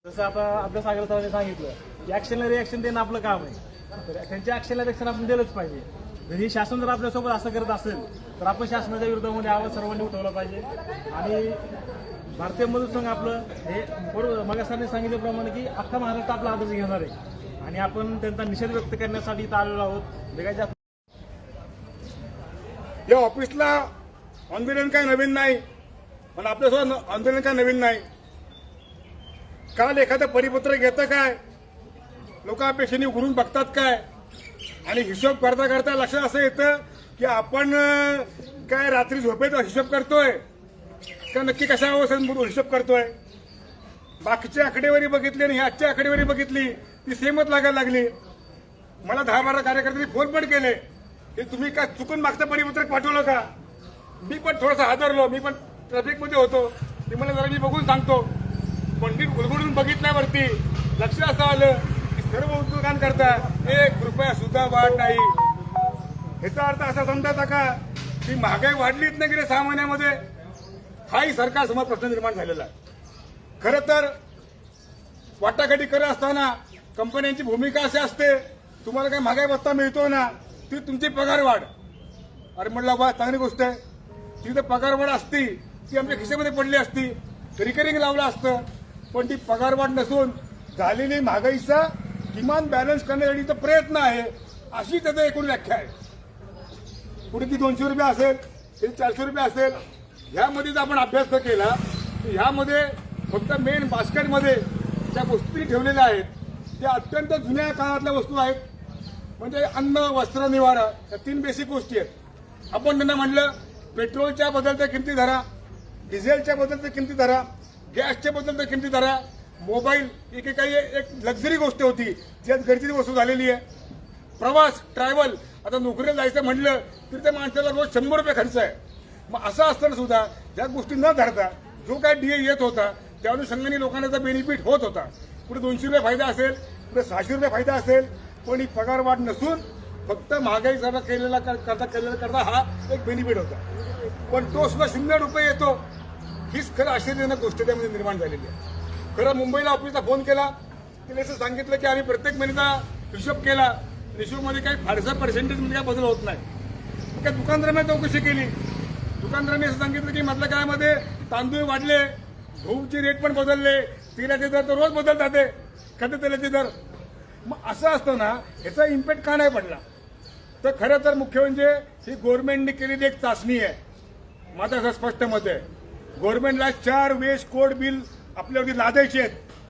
जसं आता आपल्या सागर सरांनी सांगितलं की ऍक्शनला रिॲक्शन देणं आपलं काम आहे. तर त्यांच्या ऍक्शनला रिॲक्शन आपण दिलंच पाहिजे. जर शासन जर आपल्यासोबत असं करत असेल तर आपण शासनाच्या विरोधामध्ये आवाज सर्वांनी उठवला पाहिजे. आणि भारतीय मजूर संघ आपलं हे बरोबर मगासरांनी सांगितल्याप्रमाणे की अख्खा महाराष्ट्र आपला आदर्श घेणार आहे आणि आपण त्यांचा निषेध व्यक्त करण्यासाठी इथं आलेलो आहोत. या ऑफिसला आंदोलन काय नवीन नाही, पण आपल्यासोबत आंदोलन काय नवीन नाही. काल एखादं परिपत्रक येतं काय, लोक अपेक्षेने उघडून बघतात काय, आणि हिशोब करता करता लक्षात असं येतं की आपण काय रात्री झोपेत हिशोब करतोय का नक्की कशा अवस्थेत हिशोब करतोय. बाकीची आकडेवारी बघितली आणि आजची आकडेवारी बघितली ती सेमच लागायला लागली. मला 10-12 कार्यकर्त्यांनी फोन पण केले की तुम्ही काय चुकून मागचं परिपत्रक पाठवलं का. मी पण थोडासा हादरलो, मी पण ट्रॅफिकमध्ये होतो. मी मला जरा मी बघून सांगतो. पण मी उलगडून बघितल्यावरती लक्ष असं आलं की सर्व उद्योगांकरता 1 रुपया सुद्धा वाढ नाही. ह्याचा अर्थ असा समजायचा का की महागाई वाढलीच नाही गेल्या 6 महिन्यामध्ये. हाही सरकारसमोर प्रश्न निर्माण झालेला आहे. खरं तर वाटाघाटी करत असताना कंपन्यांची भूमिका अशी असते, तुम्हाला काही महागाई भत्ता मिळतो ना, ती तुमची पगार वाढ. अरे म्हटलं बा चांगली गोष्ट आहे. ती जर पगार वाढ असती ती आमच्या खिशामध्ये पडली असती, रिकरिंग लावलं असतं. पण ती पगार वाढ नसून झालेली महागाईचा किमान बॅलन्स करण्यासाठीचा प्रयत्न आहे, अशी त्याचं एकूण व्याख्या आहे. पुढे ती 200 रुपये असेल, ते 400 रुपये असेल. ह्यामध्ये जर आपण अभ्यास जर केला तर ह्यामध्ये फक्त मेन बास्केटमध्ये ज्या गोष्टी ठेवलेल्या आहेत त्या अत्यंत जुन्या काळातल्या वस्तू आहेत. म्हणजे अन्न, वस्त्र, निवारा या 3 बेसिक गोष्टी आहेत. आपण त्यांना म्हणलं पेट्रोलच्या बदलत्या किमती धरा, डिझेलच्या बदलत्या किमती धरा, गॅसच्या बदलत्या किमती धरा, मोबाईल एकेकाळी एक लक्झरी गोष्ट होती जी आज गरजेची वस्तू झालेली आहे. प्रवास, ट्रॅव्हल, आता नोकरीला जायचं म्हणलं तर त्या माणसाला रोज 100 रुपये खर्च आहे. मग असं असताना सुद्धा या गोष्टी न धरता जो काय डीए येत होता त्या अनुषंगाने लोकांना त्याचा बेनिफिट होत होता. पुढे 200 रुपये फायदा असेल, पुढे 600 रुपये फायदा असेल. पण ही पगार वाढ नसून फक्त महागाई करता हा एक बेनिफिट होता. पण तो सुद्धा 0 रुपये येतो, हीच खरं आश्चर्यजनक गोष्ट त्यामध्ये निर्माण झालेली आहे. खरं मुंबईला ऑफिसला फोन केला, तिने असं सांगितलं की आम्ही प्रत्येक महिन्याचा हिशोब केला, हिशोबमध्ये काही फारसा पर्सेंटेजमध्ये काही बदल होत नाही. त्या दुकानदारांना चौकशी केली, दुकानदारांनी असं सांगितलं की मधल्या काळामध्ये तांदूळ वाढले, गहूचे रेट पण बदलले, तेलाचे दर तर रोज बदलतात, खाद्यतेलाचे दर. मग असं असताना ह्याचा इम्पॅक्ट का नाही पडला. तर खरं तर मुख्य म्हणजे ही गव्हर्नमेंटने केलेली एक चाचणी आहे. माझं असं स्पष्ट मत आहे, गव्हर्नमेंटला 4 वेज कोड बिल आपल्यावरती लादायचे आहेत.